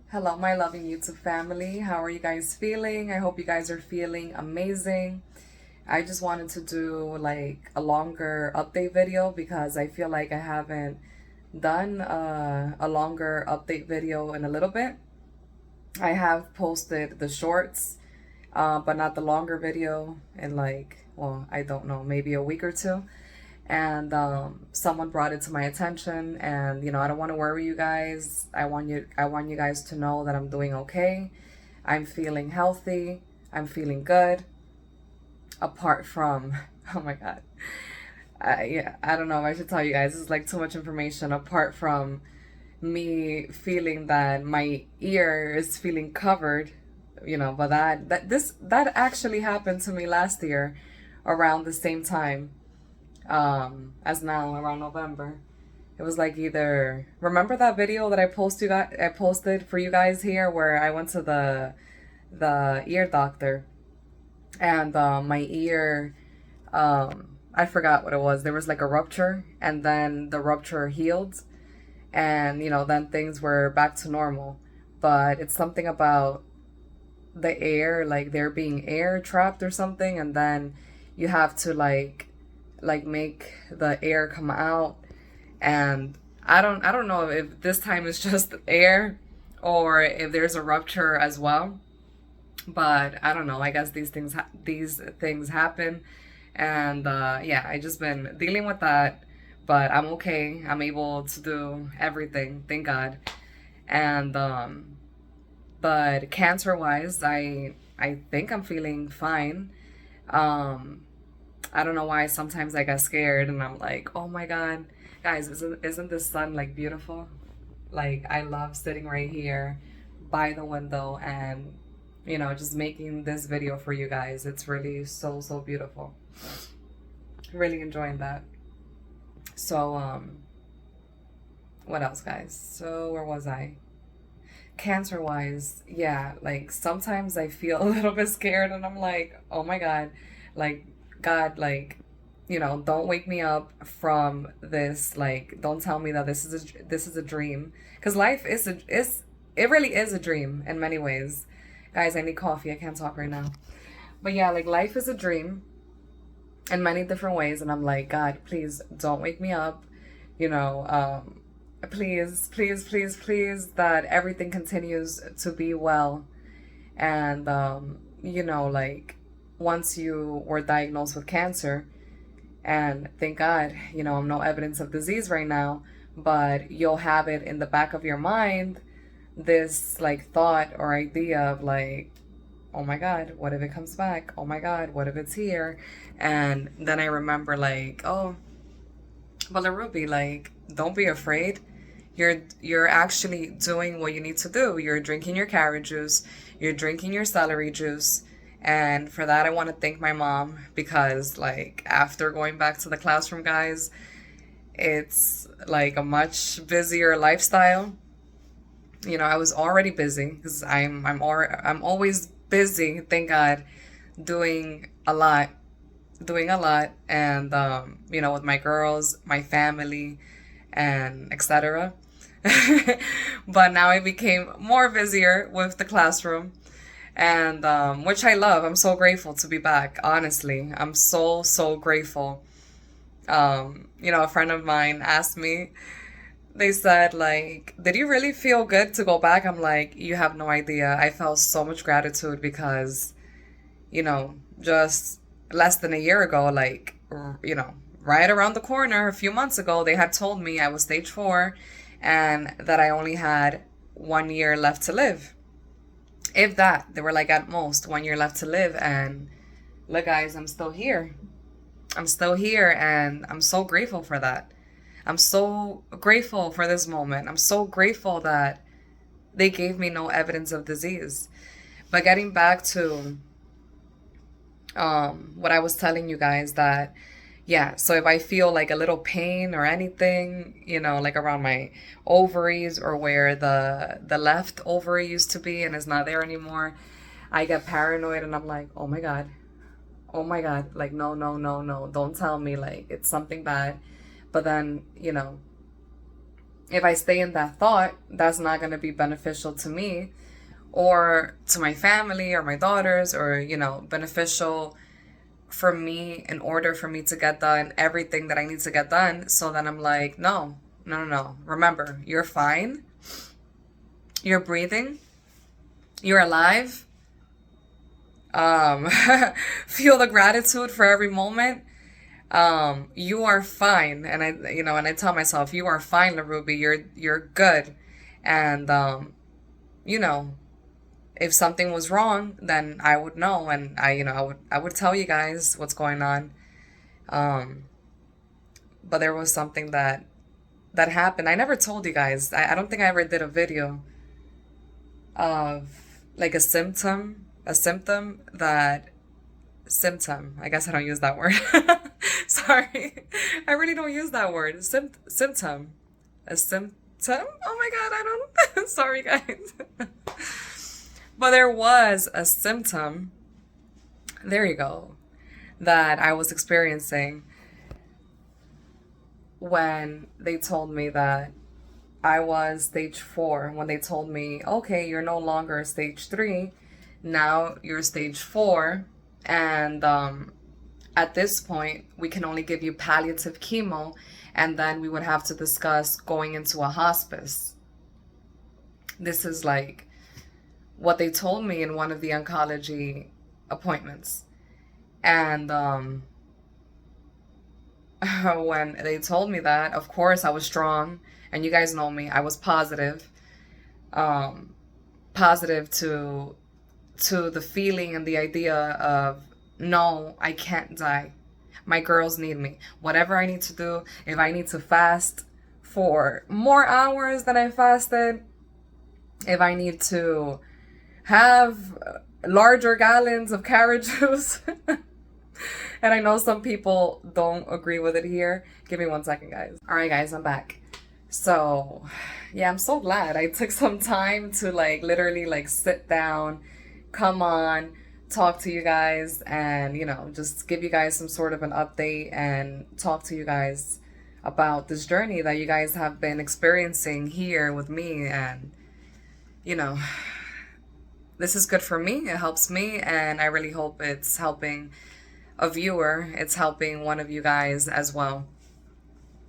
Hello, my loving YouTube family. How are you guys feeling? I hope you guys are feeling amazing. I just wanted to do like a longer update video because I feel like I haven't done a longer update video in a little bit. I have posted the shorts, but not the longer video in like, well, I don't know, maybe a week or two. And someone brought it to my attention, and I don't want to worry you guys. I want you guys to know that I'm doing okay. I'm feeling healthy. I'm feeling good. Apart from, oh my god, yeah, I don't know if I should tell you guys. This is like too much information. Apart from me feeling that my ear is feeling covered, but that actually happened to me last year around the same time, as now around November. It was like either, remember that video that I posted for you guys here where I went to the ear doctor, and my ear, I forgot what it was. There was like a rupture, and then the rupture healed, and then things were back to normal. But it's something about the air, like there being air trapped or something, and then you have to like make the air come out. And I don't know if this time it's just air or if there's a rupture as well. But I don't know, I guess these things happen. And yeah, I just been dealing with that, but I'm okay. I'm able to do everything, thank God. And but cancer wise, I think I'm feeling fine. um I don't know why sometimes I get scared and I'm like, oh my God, guys, isn't the sun like beautiful? Like I love sitting right here by the window and just making this video for you guys. It's really so beautiful. Really enjoying that. So what else, guys? So where was I? Cancer wise, yeah, like sometimes I feel a little bit scared and I'm like, oh my God, like God, like, don't wake me up from this. Like, don't tell me that this is a dream, because life is it really is a dream in many ways. Guys, I need coffee. I can't talk right now. But yeah, like life is a dream in many different ways, and I'm like, God, please don't wake me up. You know, please, that everything continues to be well. And like once you were diagnosed with cancer, and thank God, I'm no evidence of disease right now, but you'll have it in the back of your mind, this like thought or idea of like, oh my God, what if it comes back? Oh my God, what if it's here? And then I remember like, oh, well, Ruby, like, don't be afraid. You're actually doing what you need to do. You're drinking your carrot juice, you're drinking your celery juice. And for that, I want to thank my mom, because like after going back to the classroom, guys, it's like a much busier lifestyle. I was already busy because I'm always busy, thank God, doing a lot, and with my girls, my family, and etc. But now I became more busier with the classroom, and which I love. I'm so grateful to be back. Honestly, I'm so grateful. A friend of mine asked me. They said like, "Did you really feel good to go back?" I'm like, "You have no idea. I felt so much gratitude because, just less than a year ago, like, right around the corner, a few months ago, they had told me I was stage 4 and that I only had 1 year left to live. If that, they were like, at most 1 year left to live. And look, guys, I'm still here. I'm still here, and I'm so grateful for that. I'm so grateful for this moment. I'm so grateful that they gave me no evidence of disease. But getting back to what I was telling you guys, that yeah, so if I feel like a little pain or anything, like around my ovaries, or where the left ovary used to be and is not there anymore, I get paranoid and I'm like, oh my God. Oh my God. Like, no, no, no, no. Don't tell me like it's something bad. But then, If I stay in that thought, that's not going to be beneficial to me or to my family or my daughters, or, you know, beneficial for me in order for me to get done everything that I need to get done. So then I'm like, no, no, no, no. Remember, you're fine. You're breathing. You're alive. Um, feel the gratitude for every moment. You are fine. And I tell myself, you are fine, LaRuby. You're good. And, you know, if something was wrong, then I would know, and I would tell you guys what's going on. But there was something that happened. I never told you guys. I don't think I ever did a video of like a symptom. I guess I don't use that word. Sorry. I really don't use that word. Symptom. A symptom? Oh my God, I don't. Sorry, guys. But there was a symptom, there you go, that I was experiencing when they told me that I was stage 4. When they told me, okay, you're no longer stage 3, now you're stage 4. And at this point, we can only give you palliative chemo, and then we would have to discuss going into a hospice. This is like what they told me in one of the oncology appointments. And when they told me that, of course I was strong, and you guys know me, I was positive. Positive to the feeling and the idea of, no, I can't die. My girls need me. Whatever I need to do, if I need to fast for more hours than I fasted, if I need to have larger gallons of carrot juice. And I know some people don't agree with it here. Give me 1 second, guys. All right, guys, I'm back. So, yeah, I'm so glad I took some time to like literally like sit down, come on, talk to you guys, and, you know, just give you guys some sort of an update and talk to you guys about this journey that you guys have been experiencing here with me. And, you know, this is good for me. It helps me, and I really hope it's helping a viewer. It's helping one of you guys as well.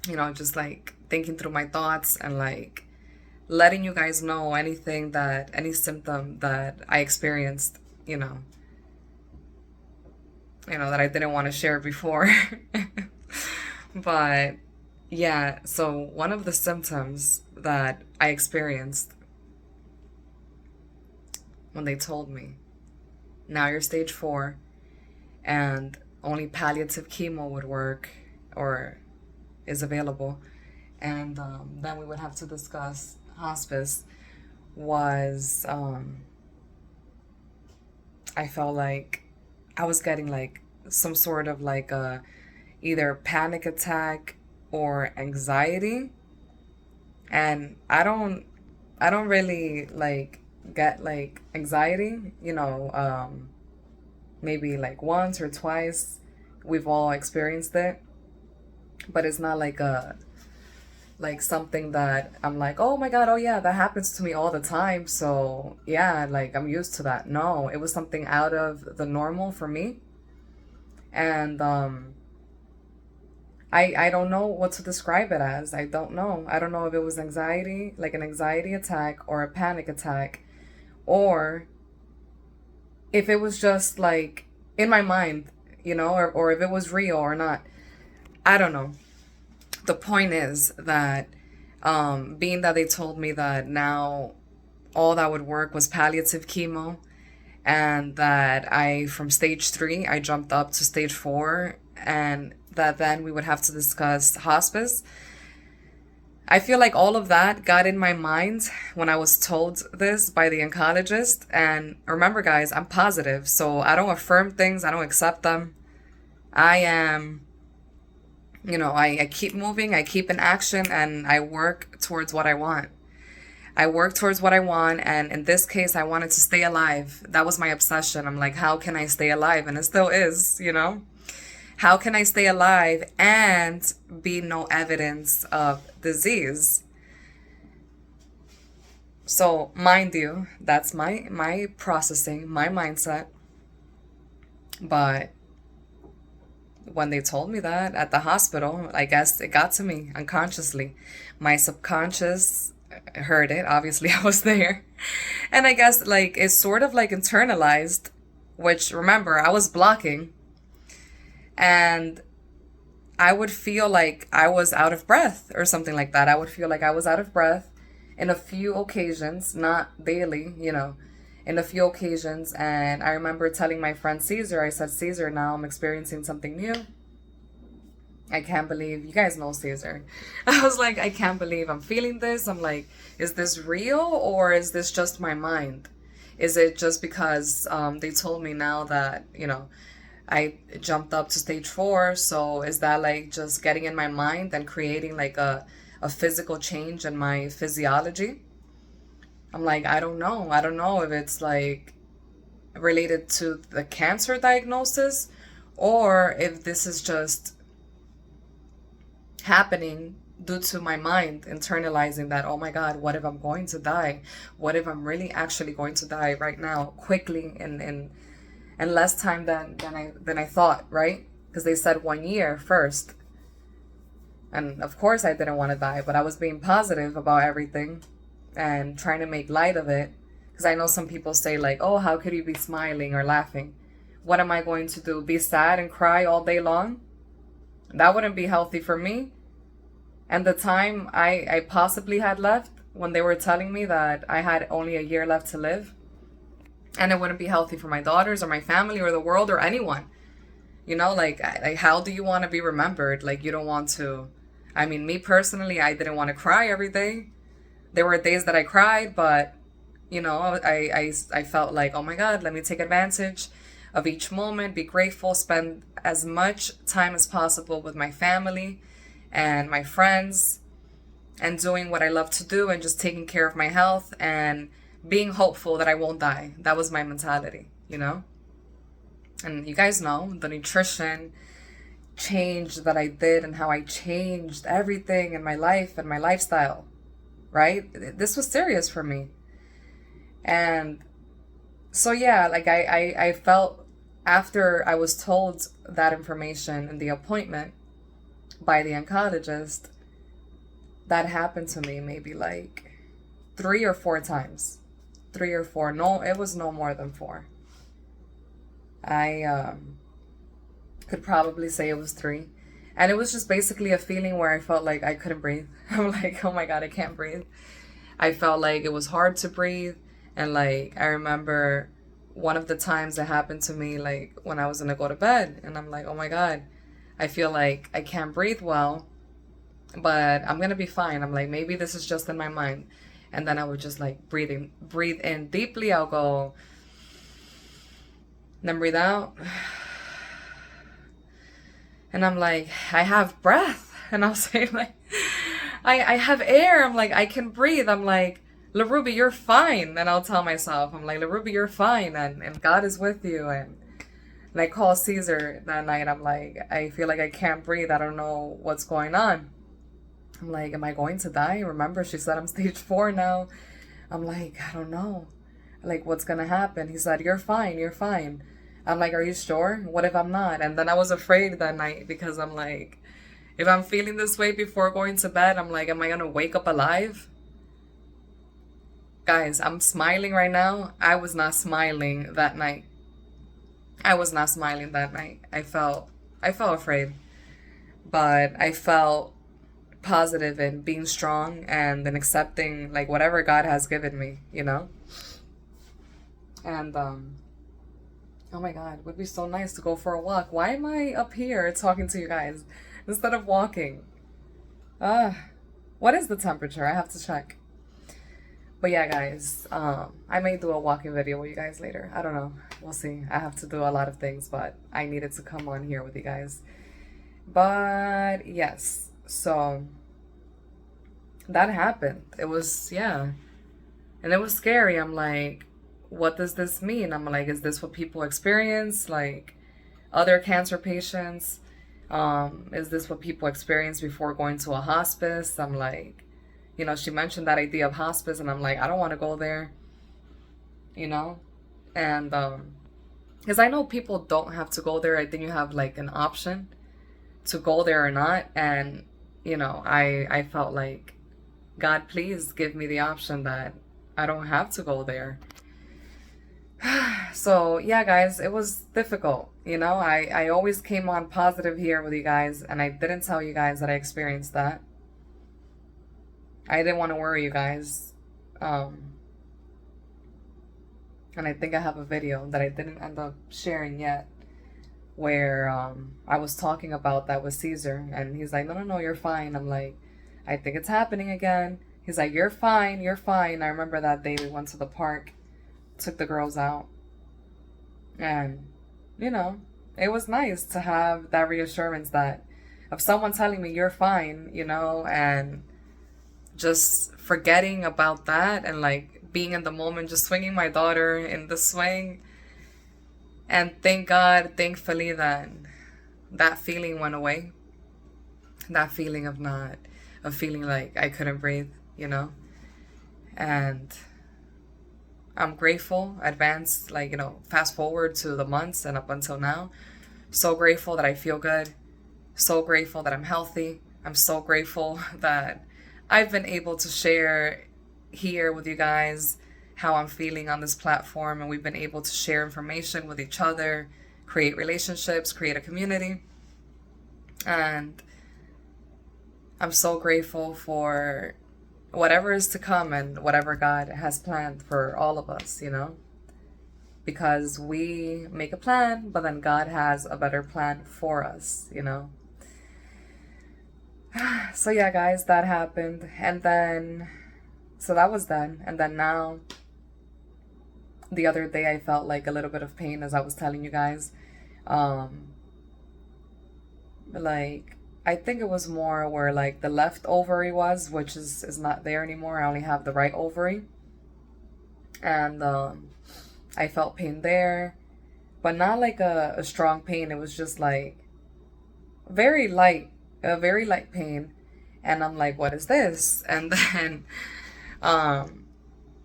You know, just like thinking through my thoughts and like letting you guys know any symptom that I experienced, that I didn't want to share before. But yeah, so one of the symptoms that I experienced when they told me, now you're stage 4 and only palliative chemo would work or is available, and then we would have to discuss hospice, was I felt like I was getting like some sort of like a either panic attack or anxiety. And I don't really like get like anxiety, maybe like once or twice. We've all experienced it, but it's not like something that I'm like, oh my God, oh yeah, that happens to me all the time, so yeah, like I'm used to that. No, it was something out of the normal for me. And I don't know what to describe it as. I don't know if it was anxiety, like an anxiety attack or a panic attack, or if it was just like in my mind, or if it was real or not. I don't know. The point is that being that they told me that now all that would work was palliative chemo, and that from stage 3, I jumped up to stage 4, and that then we would have to discuss hospice. I feel like all of that got in my mind when I was told this by the oncologist. And remember, guys, I'm positive, so I don't affirm things, I don't accept them. I am, I keep moving, I keep in action, and I work towards what I want. And in this case, I wanted to stay alive. That was my obsession. I'm like, how can I stay alive? And it still is, How can I stay alive and be no evidence of disease? So mind you, that's my processing, my mindset. But when they told me that at the hospital, I guess it got to me unconsciously. My subconscious heard it. Obviously, I was there. And I guess like it's sort of like internalized, which remember, I was blocking, and I would feel like I was out of breath or something like that. I would feel like I was out of breath in a few occasions, not daily, in a few occasions. And I remember telling my friend Caesar, I said, Caesar, now I'm experiencing something new. I can't believe, you guys know Caesar. I was like, I can't believe I'm feeling this. I'm like, is this real or is this just my mind? Is it just because they told me now that, I jumped up to stage 4. So is that like just getting in my mind and creating like a physical change in my physiology? I'm like, I don't know. I don't know if it's like related to the cancer diagnosis or if this is just happening due to my mind internalizing that, oh my God, what if I'm going to die? What if I'm really actually going to die right now, quickly, and less time than I thought, right? Because they said 1 year first. And of course I didn't want to die, but I was being positive about everything and trying to make light of it. Because I know some people say like, oh, how could you be smiling or laughing? What am I going to do? Be sad and cry all day long? That wouldn't be healthy for me. And the time I possibly had left when they were telling me that I had only a year left to live, and it wouldn't be healthy for my daughters or my family or the world or anyone. Like how do you want to be remembered? Like, you don't want to. I mean, me personally, I didn't want to cry every day. There were days that I cried, but, I felt like, oh my God, let me take advantage of each moment, be grateful, spend as much time as possible with my family and my friends and doing what I love to do and just taking care of my health and being hopeful that I won't die. That was my mentality, And you guys know the nutrition change that I did and how I changed everything in my life and my lifestyle, right? This was serious for me. And so, yeah, like I felt after I was told that information in the appointment by the oncologist, that happened to me maybe like 3 or 4 times. 3 or 4. No, it was no more than 4. I could probably say it was 3. And it was just basically a feeling where I felt like I couldn't breathe. I'm like, oh my God, I can't breathe. I felt like it was hard to breathe. And like, I remember one of the times that happened to me, like when I was gonna go to bed, and I'm like, oh my God, I feel like I can't breathe well, but I'm gonna be fine. I'm like, maybe this is just in my mind. And then I would just like breathe in deeply. I'll go, then breathe out. And I'm like, I have breath. And I'll say like, I have air. I'm like, I can breathe. I'm like, LaRuby, you're fine. And I'll tell myself, I'm like, LaRuby, you're fine. And God is with you. And I call Caesar that night. I'm like, I feel like I can't breathe. I don't know what's going on. I'm like, am I going to die? Remember, she said I'm stage 4 now. I'm like, I don't know. Like, what's going to happen? He said, you're fine. You're fine. I'm like, are you sure? What if I'm not? And then I was afraid that night because I'm like, if I'm feeling this way before going to bed, I'm like, am I going to wake up alive? Guys, I'm smiling right now. I was not smiling that night. I was not smiling that night. I felt afraid. But I felt positive and being strong and then accepting like whatever God has given me, And oh my God, it would be so nice to go for a walk. Why am I up here talking to you guys instead of walking? What is the temperature? I have to check. But yeah, guys, I may do a walking video with you guys later. I don't know. We'll see. I have to do a lot of things, but I needed to come on here with you guys. But yes, so that happened. It was, yeah. And it was scary. I'm like, what does this mean? I'm like, is this what people experience? Like other cancer patients? Is this what people experience before going to a hospice? I'm like, you know, she mentioned that idea of hospice, and I'm like, I don't want to go there, you know? And, because I know people don't have to go there. I think you have like an option to go there or not. And, you know, I felt like, God, please give me the option that I don't have to go there. So yeah, guys, it was difficult. You know, I always came on positive here with you guys, and I didn't tell you guys that I experienced that. I didn't want to worry you guys. And I think I have a video that I didn't end up sharing yet, where I was talking about that with Caesar, and he's like, no, you're fine. I'm like, I think it's happening again. He's like, you're fine. I remember that day we went to the park, took the girls out, and, you know, it was nice to have that reassurance that of someone telling me you're fine, you know, and just forgetting about that and like being in the moment, just swinging my daughter in the swing. And thank God, thankfully, that that feeling went away. That feeling of feeling like I couldn't breathe, you know. And I'm grateful, advanced, like, you know, fast forward to the months and up until now. So grateful that I feel good. So grateful that I'm healthy. I'm so grateful that I've been able to share here with you guys how I'm feeling on this platform, and we've been able to share information with each other, create relationships, create a community. And I'm so grateful for whatever is to come and whatever God has planned for all of us, you know, because we make a plan, but then God has a better plan for us, you know. So yeah, guys, that happened. And then, so that was then. And then now, the other day I felt like a little bit of pain, as I was telling you guys. Like, I think it was more where like the left ovary was, which is not there anymore. I only have the right ovary. And I felt pain there, but not like a strong pain. It was just like very light, a very light pain. And I'm like, what is this? And then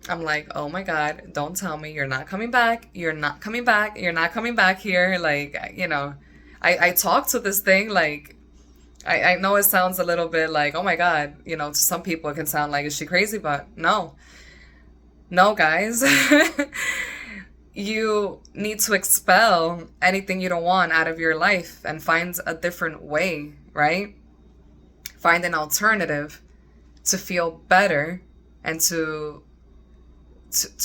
I'm like, oh my God, don't tell me you're not coming back. You're not coming back. You're not coming back here. Like, you know, I talk to this thing. Like, I know it sounds a little bit like, oh my God, you know, to some people it can sound like, is she crazy? But no, guys, you need to expel anything you don't want out of your life and find a different way, right? Find an alternative to feel better and to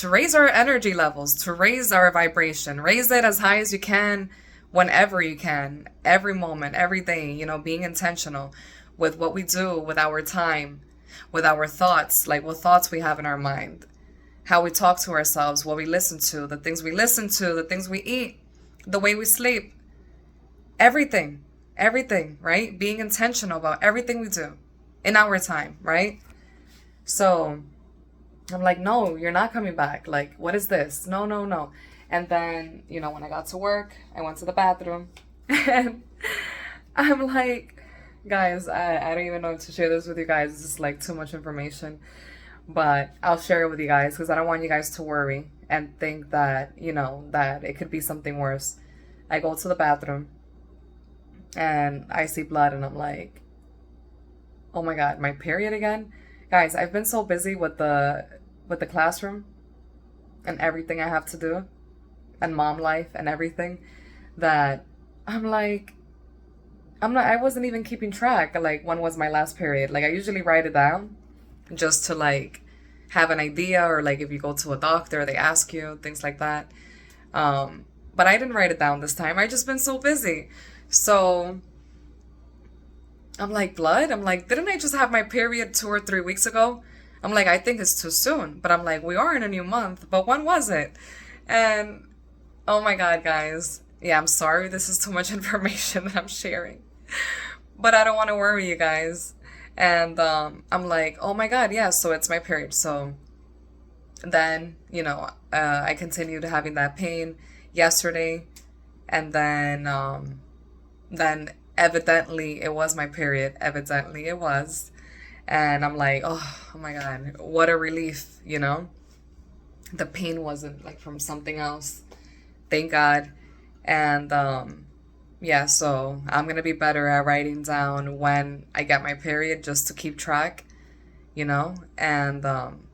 raise our energy levels, to raise our vibration, raise it as high as you can, whenever you can, every moment, every day, you know, being intentional with what we do, with our time, with our thoughts, like what thoughts we have in our mind, how we talk to ourselves, what we listen to, the things we listen to, the things we eat, the way we sleep, everything, right? Being intentional about everything we do in our time, right? So I'm like, no, you're not coming back. Like, what is this? No. And then, you know, when I got to work, I went to the bathroom and I'm like, guys, I don't even know if to share this with you guys. This is like too much information, but I'll share it with you guys because I don't want you guys to worry and think that, you know, that it could be something worse. I go to the bathroom and I see blood and I'm like, oh my God, my period again? Guys, I've been so busy with the classroom and everything I have to do and mom life and everything that I'm like, I wasn't even keeping track. Like, when was my last period? Like, I usually write it down just to like have an idea, or like if you go to a doctor, they ask you, things like that. But I didn't write it down this time. I just been so busy. So I'm like, blood? I'm like, didn't I just have my period 2 or 3 weeks ago? I'm like, I think it's too soon. But I'm like, we are in a new month. But when was it? And oh my God, guys. Yeah, I'm sorry. This is too much information that I'm sharing. But I don't want to worry you guys. And I'm like, oh my God, yeah, so it's my period. So then, you know, I continued having that pain yesterday. And then evidently it was my period. Evidently it was. And I'm like, oh my God, what a relief, you know? The pain wasn't like from something else. Thank God. And yeah, so I'm gonna be better at writing down when I get my period just to keep track, you know? And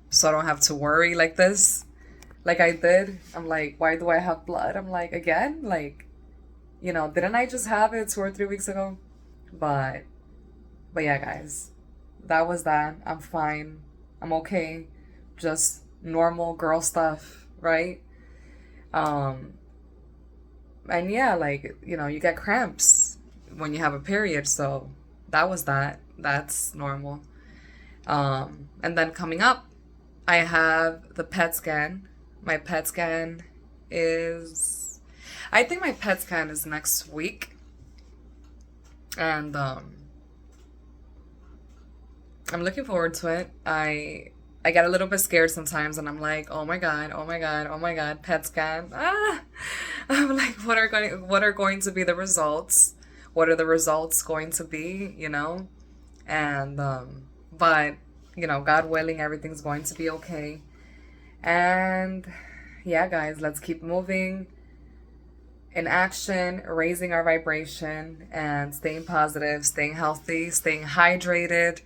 so I don't have to worry like this, like I did. I'm like, why do I have blood? I'm like, again? Like, you know, didn't I just have it 2 or 3 weeks ago? But yeah, guys, that was that. I'm fine. I'm okay. Just normal girl stuff, right? Um, and yeah, like, you know, you get cramps when you have a period, so that was that. That's normal. And then coming up, I have the PET scan. My PET scan is, I think my PET scan is next week. And I'm looking forward to it. I get a little bit scared sometimes, and I'm like, oh my God, oh my God, oh my God, PET scan. Ah, I'm like, what are going to be the results? What are the results going to be? You know, and but you know, God willing, everything's going to be okay. And yeah, guys, let's keep moving in action, raising our vibration, and staying positive, staying healthy, staying hydrated.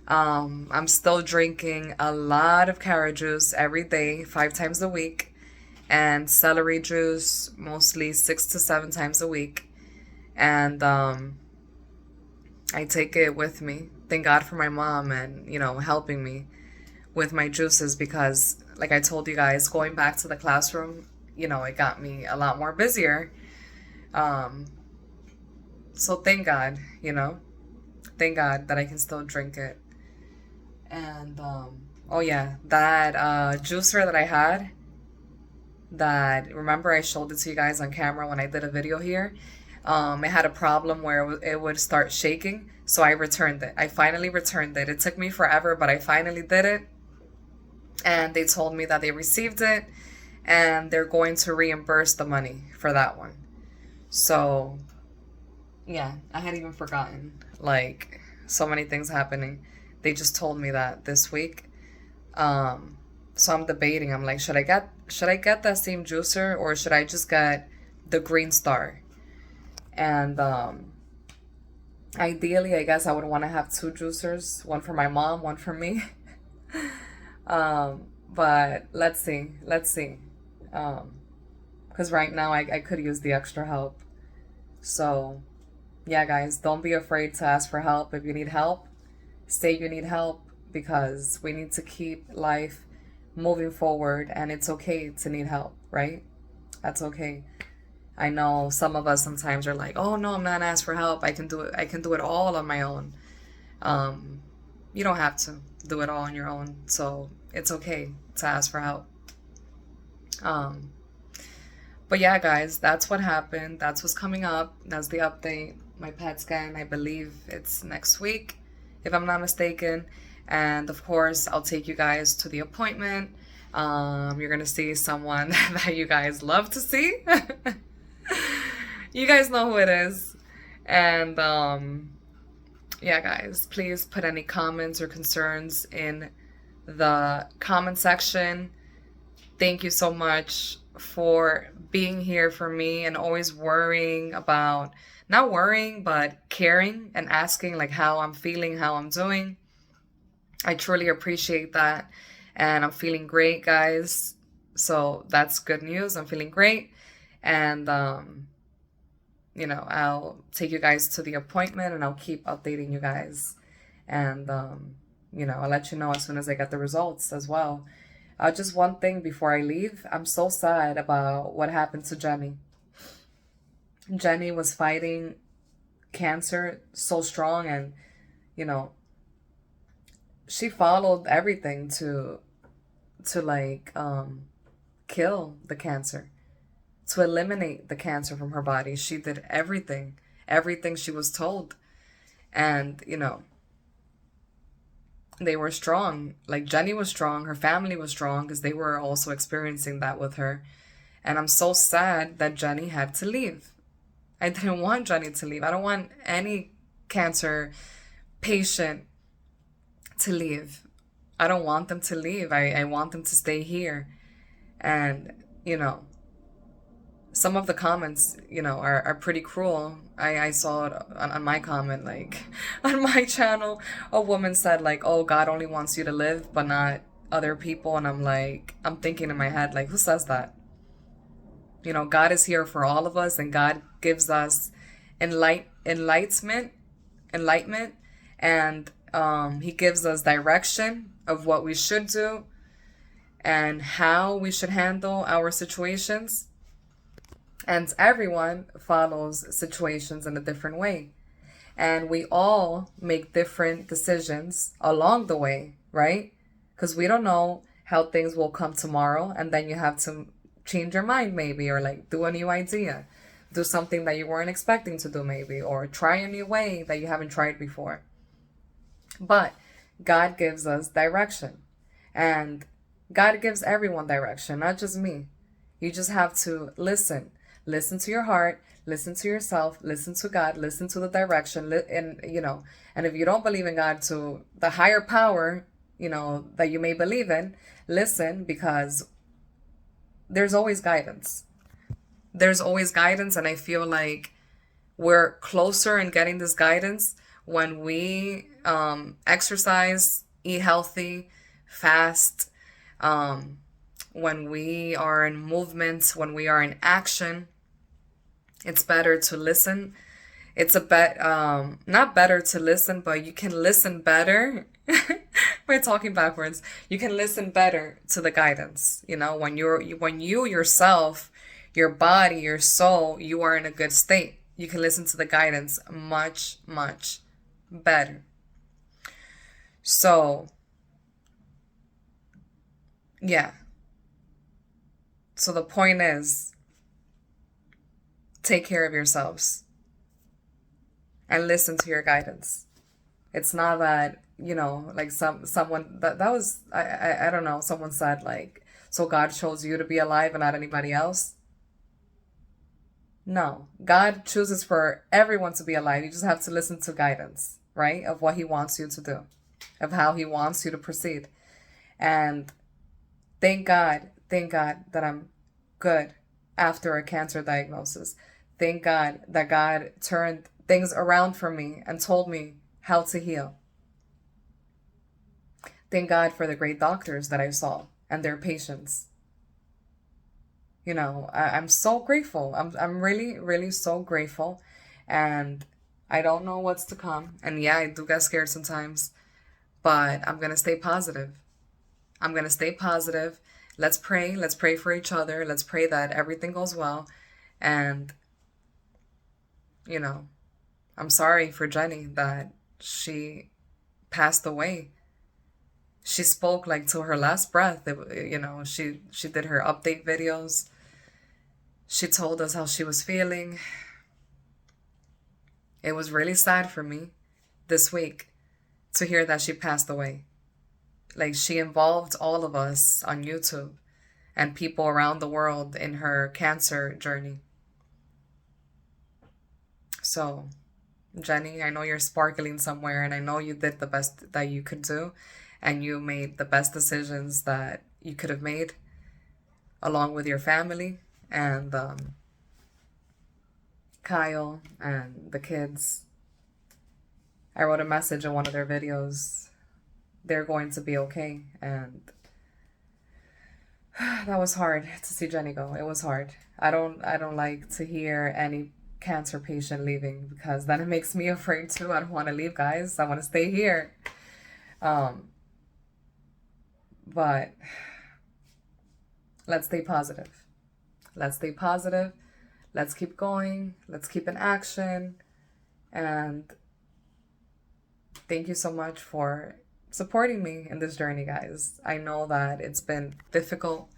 I'm still drinking a lot of carrot juice every day, 5 times a week, and celery juice mostly 6 to 7 times a week. And I take it with me. Thank God for my mom and, you know, helping me with my juices because, like I told you guys, going back to the classroom, you know, it got me a lot more busier. Um, so thank God, you know, thank God that I can still drink it. And oh yeah, that juicer that I had, that remember I showed it to you guys on camera when I did a video here. It had a problem where it would start shaking, so I returned it. I finally returned it. It took me forever, but I finally did it. And they told me that they received it and they're going to reimburse the money for that one. So yeah, I had even forgotten. Like, so many things happening. They just told me that this week. So I'm debating. I'm like, should I get that same juicer or should I just get the Green Star? And ideally, I guess I would want to have two juicers, one for my mom, one for me. But let's see. Let's see. Because right now I could use the extra help. So yeah, guys, don't be afraid to ask for help. If you need help, say you need help because we need to keep life moving forward and it's okay to need help, right? That's okay. I know some of us sometimes are like, oh no, I'm not asked for help. I can do it. I can do it all on my own. You don't have to do it all on your own. So it's okay to ask for help. Um, but yeah, guys, that's what happened. That's what's coming up. That's the update. My PET scan, I believe it's next week, if I'm not mistaken. And of course, I'll take you guys to the appointment. You're gonna see someone that you guys love to see. You guys know who it is. And yeah, guys, please put any comments or concerns in the comment section. Thank you so much for being here for me and always worrying about, not worrying, but caring and asking like how I'm feeling, how I'm doing. I truly appreciate that. And I'm feeling great, guys. So that's good news. I'm feeling great. And, you know, I'll take you guys to the appointment and I'll keep updating you guys. And, you know, I'll let you know as soon as I get the results as well. Just one thing before I leave. I'm so sad about what happened to Jenny. Jenny was fighting cancer so strong and, you know, she followed everything to like kill the cancer, to eliminate the cancer from her body. She did everything she was told. And, you know, they were strong. Like Jenny was strong, her family was strong because they were also experiencing that with her. And I'm so sad that Jenny had to leave. I didn't want Jenny to leave. I don't want any cancer patient to leave. I don't want them to leave. I want them to stay here. And, you know, some of the comments, are pretty cruel. I saw it on my comment, like, on my channel, a woman said, like, oh, God only wants you to live, but not other people. And I'm like, I'm thinking in my head, like, who says that? God is here for all of us, and God gives us enlightenment, and He gives us direction of what we should do and how we should handle our situations. And everyone follows situations in a different way. And we all make different decisions along the way, right? Because we don't know how things will come tomorrow. And then you have to change your mind maybe, or like do a new idea. Do something that you weren't expecting to do maybe, or try a new way that you haven't tried before. But God gives us direction. And God gives everyone direction, not just me. You just have to listen. Listen to your heart, listen to yourself, listen to God, listen to the direction. And if you don't believe in God, to the higher power, that you may believe in, listen, because there's always guidance. There's always guidance. And I feel like we're closer in getting this guidance when we exercise, eat healthy, fast, when we are in movement, when we are in action. It's better to listen. It's not better to listen, but you can listen better. We're talking backwards. You can listen better to the guidance. When you yourself, your body, your soul, you are in a good state. You can listen to the guidance much, much better. So, yeah. So the point is, take care of yourselves and listen to your guidance. It's not that, like someone that was, I don't know, someone said, like, so God chose you to be alive and not anybody else. No, God chooses for everyone to be alive. You just have to listen to guidance, right? Of what He wants you to do, of how He wants you to proceed. And thank God that I'm good after a cancer diagnosis. Thank God that God turned things around for me and told me how to heal. Thank God for the great doctors that I saw and their patience. I'm so grateful. I'm really, really so grateful. And I don't know what's to come. And yeah, I do get scared sometimes. But I'm going to stay positive. I'm going to stay positive. Let's pray. Let's pray for each other. Let's pray that everything goes well. And, I'm sorry for Jenny that she passed away. She spoke like to her last breath. She did her update videos. She told us how she was feeling. It was really sad for me this week to hear that she passed away. Like, she involved all of us on YouTube and people around the world in her cancer journey. So, Jenny, I know you're sparkling somewhere, and I know you did the best that you could do, and you made the best decisions that you could have made along with your family and Kyle and the kids. I wrote a message in one of their videos. They're going to be okay. And that was hard to see Jenny go. It was hard. I don't like to hear any cancer patient leaving, because then it makes me afraid too. I don't want to leave, guys. I want to stay here. But let's stay positive. Let's stay positive. Let's keep going. Let's keep in action. And thank you so much for supporting me in this journey, guys. I know that it's been difficult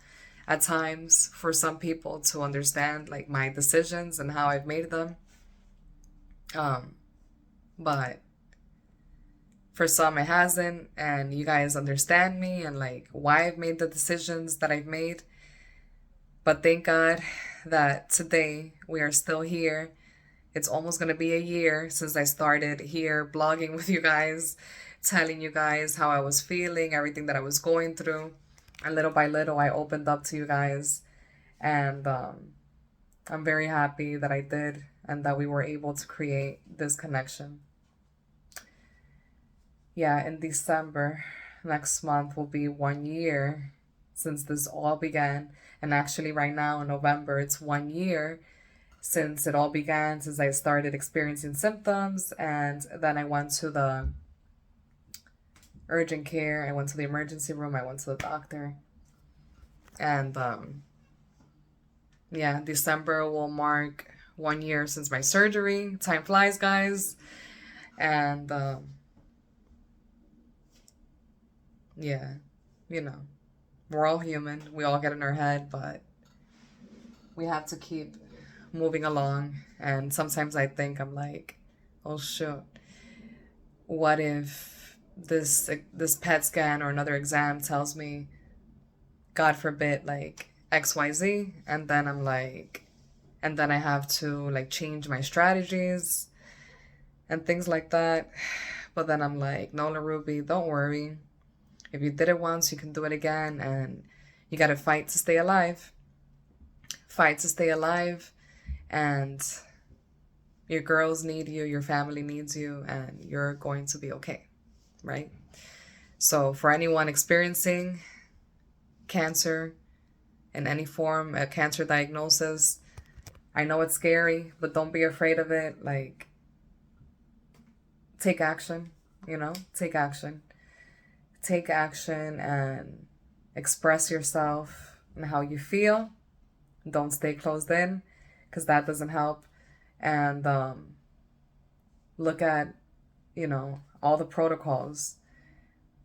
at times for some people to understand like my decisions and how I've made them. But for some it hasn't, and you guys understand me and like why I've made the decisions that I've made. But thank God that today we are still here. It's almost going to be a year since I started here blogging with you guys, telling you guys how I was feeling, everything that I was going through. And little by little, I opened up to you guys. And I'm very happy that I did and that we were able to create this connection. Yeah, in December, next month, will be 1 year since this all began. And actually, right now in November, it's 1 year since it all began, since I started experiencing symptoms. And then I went to the urgent care, I went to the emergency room, I went to the doctor. And yeah, December will mark 1 year since my surgery. Time flies, guys. And yeah, you know, we're all human. We all get in our head, but we have to keep moving along. And sometimes I think, I'm like, oh shoot, what if this PET scan or another exam tells me, God forbid, like XYZ, and then I'm like, and then I have to like change my strategies and things like that. But then I'm like, Nola Ruby, don't worry. If you did it once, you can do it again, and you gotta fight to stay alive. Fight to stay alive, and your girls need you, your family needs you, and you're going to be okay, right? So for anyone experiencing cancer in any form, a cancer diagnosis, I know it's scary, but don't be afraid of it. Like, take action, take action. Take action and express yourself and how you feel. Don't stay closed in, because that doesn't help. And look at, all the protocols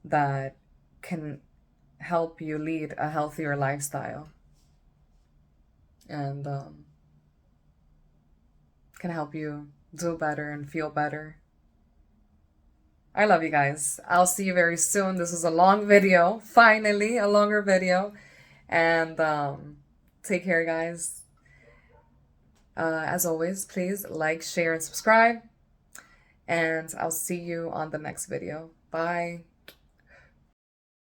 that can help you lead a healthier lifestyle and can help you do better and feel better. I love you guys. I'll see you very soon. This is a long video. Finally, a longer video. And take care, guys. As always, please like, share, and subscribe. And I'll see you on the next video. Bye.